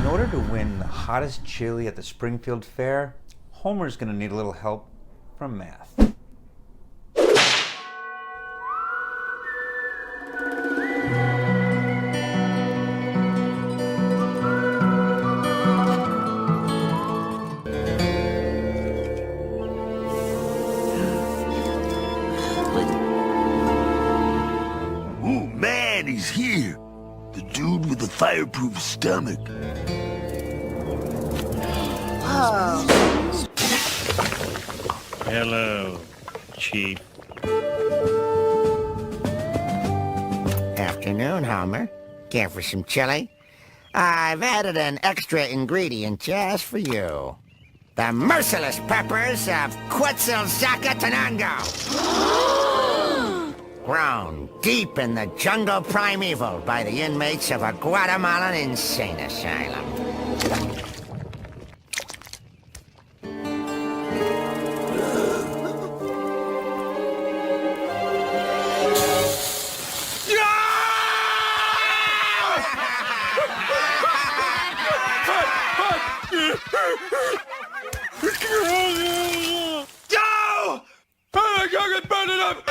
order to win the hottest chili at the Springfield Fair, Homer's going to need a little help from math. Oh man, he's here. The dude with the fireproof stomach. Hello, Chief. Afternoon, Homer. Care for some chili? I've added an extra ingredient just for you. The merciless peppers of Quetzalcoatl. Grown deep in the jungle primeval by the inmates of a Guatemalan insane asylum. Go! I got burn it up!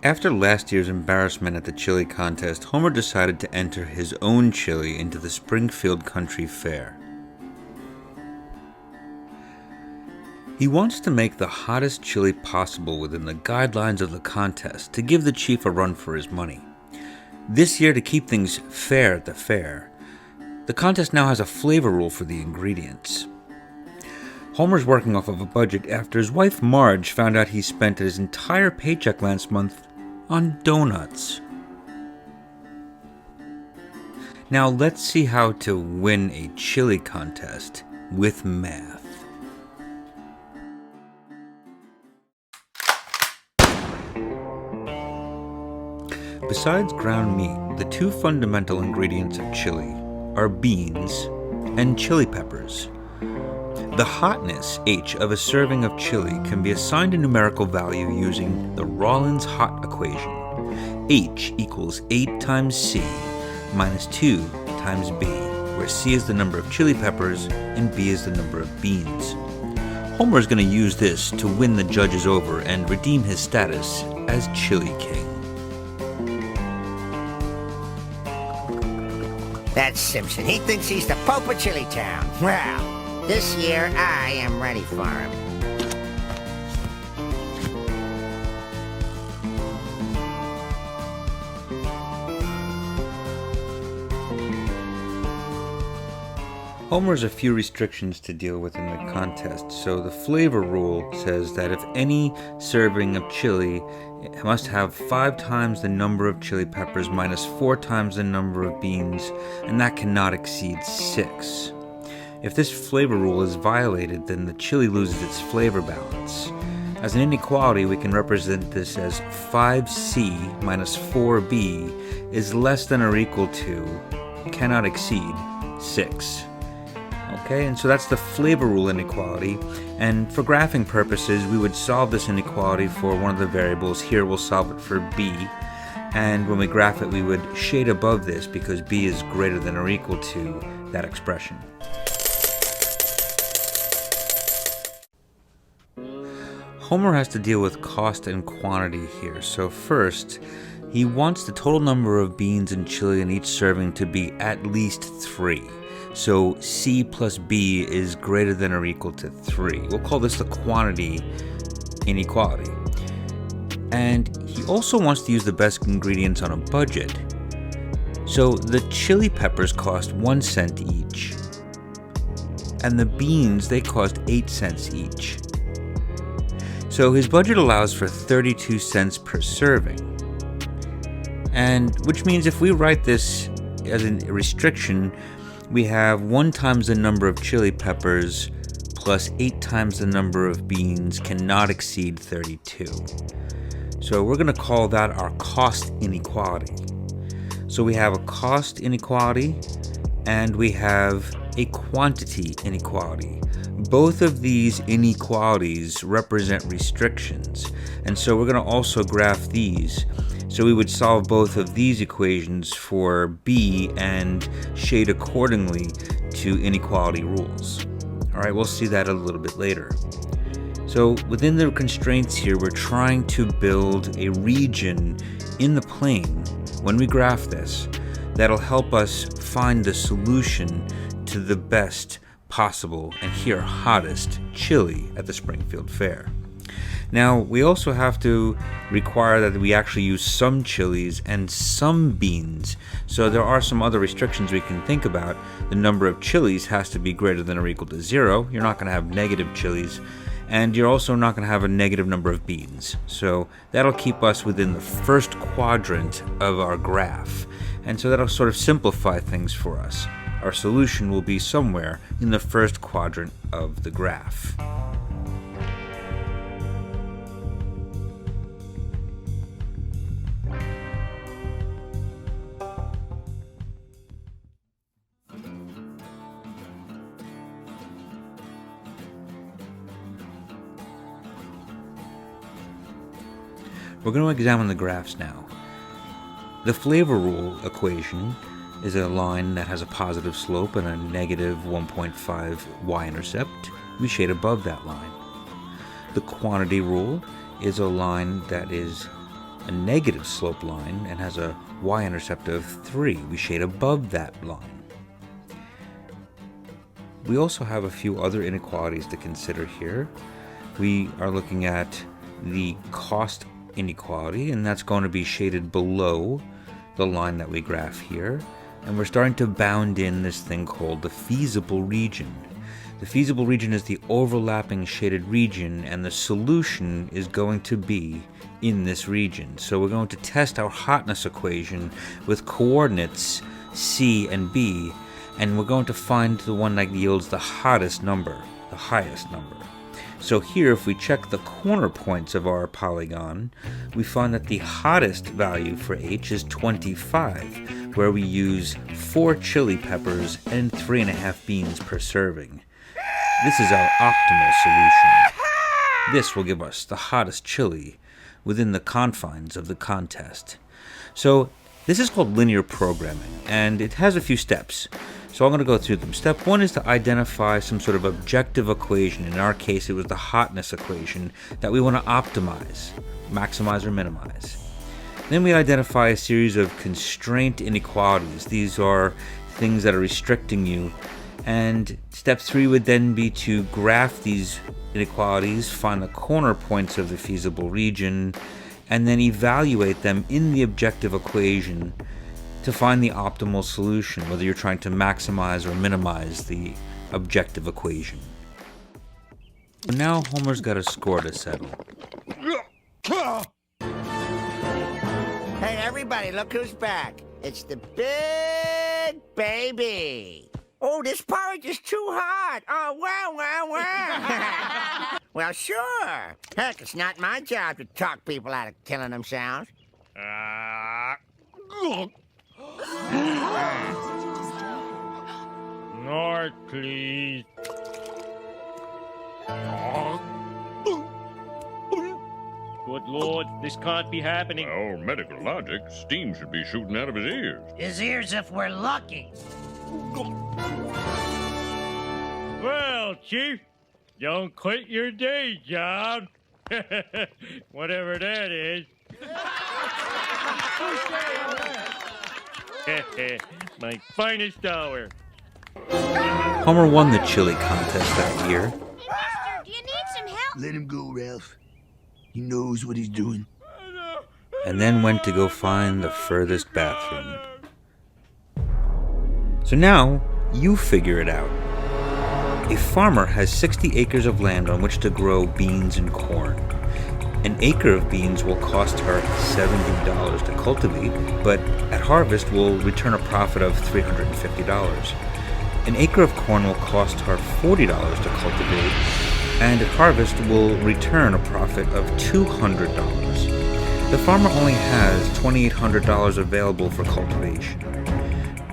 After last year's embarrassment at the chili contest, Homer decided to enter his own chili into the Springfield Country Fair. He wants to make the hottest chili possible within the guidelines of the contest to give the chief a run for his money. This year, to keep things fair at the fair, the contest now has a flavor rule for the ingredients. Homer's working off of a budget after his wife Marge found out he spent his entire paycheck last month on donuts. Now let's see how to win a chili contest with math. Besides ground meat, the two fundamental ingredients of chili are beans and chili peppers. The hotness, H, of a serving of chili can be assigned a numerical value using the Rawlins hot equation. H equals 8 times C minus 2 times B, where C is the number of chili peppers and B is the number of beans. Homer is going to use this to win the judges over and redeem his status as Chili King. That's Simpson. He thinks he's the Pope of Chili Town. Well, this year I am ready for him. Homer has a few restrictions to deal with in the contest, so the flavor rule says that if any serving of chili must have 5 times the number of chili peppers minus 4 times the number of beans, and that cannot exceed 6. If this flavor rule is violated, then the chili loses its flavor balance. As an inequality, we can represent this as 5C minus 4B is less than or equal to, cannot exceed, 6. Okay, and so that's the flavor rule inequality, and for graphing purposes, we would solve this inequality for one of the variables. Here we'll solve it for B, and when we graph it, we would shade above this because B is greater than or equal to that expression. Homer has to deal with cost and quantity here, so first, he wants the total number of beans and chili in each serving to be at least 3. So C plus B is greater than or equal to 3. We'll call this the quantity inequality. And he also wants to use the best ingredients on a budget. So the chili peppers cost 1 cent each, and the beans, they cost 8 cents each. So his budget allows for 32 cents per serving. And which means if we write this as a restriction, we have 1 times the number of chili peppers plus 8 times the number of beans cannot exceed 32. So we're going to call that our cost inequality. So we have a cost inequality and we have a quantity inequality. Both of these inequalities represent restrictions, and so we're going to also graph these. So we would solve both of these equations for B and shade accordingly to inequality rules. All right, we'll see that a little bit later. So within the constraints here, we're trying to build a region in the plane when we graph this that'll help us find the solution to the best possible and here hottest chili at the Springfield Fair. Now, we also have to require that we actually use some chilies and some beans. So there are some other restrictions we can think about. The number of chilies has to be greater than or equal to 0. You're not going to have negative chilies. And you're also not going to have a negative number of beans. So that'll keep us within the first quadrant of our graph. And so that'll sort of simplify things for us. Our solution will be somewhere in the first quadrant of the graph. We're going to examine the graphs now. The flavor rule equation is a line that has a positive slope and a negative 1.5 y-intercept. We shade above that line. The quantity rule is a line that is a negative slope line and has a y-intercept of 3. We shade above that line. We also have a few other inequalities to consider here. We are looking at the cost inequality, and that's going to be shaded below the line that we graph here. And we're starting to bound in this thing called the feasible region. The feasible region is the overlapping shaded region, and the solution is going to be in this region. So we're going to test our hotness equation with coordinates C and B, and we're going to find the one that yields the hottest number, the highest number. So here, if we check the corner points of our polygon, we find that the hottest value for H is 25, where we use 4 chili peppers and 3.5 beans per serving. This is our optimal solution. This will give us the hottest chili within the confines of the contest. So this is called linear programming, and it has a few steps. So I'm going to go through them. Step 1 is to identify some sort of objective equation. In our case, it was the hotness equation that we want to optimize, maximize or minimize. Then we identify a series of constraint inequalities. These are things that are restricting you. And step 3 would then be to graph these inequalities, find the corner points of the feasible region, and then evaluate them in the objective equation to find the optimal solution, whether you're trying to maximize or minimize the objective equation. And now Homer's got a score to settle. Hey, everybody, look who's back. It's the big baby. Oh, this porridge is too hot. Oh, wow. Well, sure. Heck, it's not my job to talk people out of killing themselves. North, please. Good Lord, this can't be happening. Our medical logic, steam should be shooting out of his ears. His ears if we're lucky. Well, Chief, don't quit your day job. Whatever that is. My finest hour. Homer won the chili contest that year. Buster, do you need some help? Let him go, Ralph. He knows what he's doing. And then went to go find the furthest bathroom. So now, you figure it out. A farmer has 60 acres of land on which to grow beans and corn. An acre of beans will cost her $70 to cultivate, but at harvest will return a profit of $350. An acre of corn will cost her $40 to cultivate, and at harvest will return a profit of $200. The farmer only has $2,800 available for cultivation.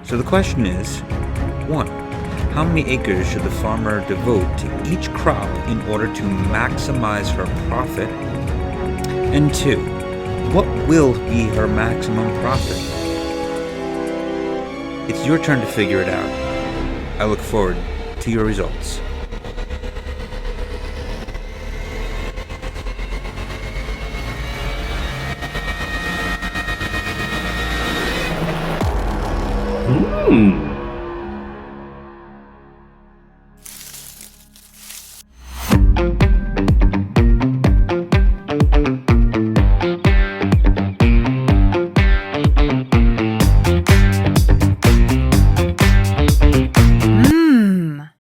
So the question is, 1. How many acres should the farmer devote to each crop in order to maximize her profit? And 2. What will be her maximum profit? It's your turn to figure it out. I look forward to your results.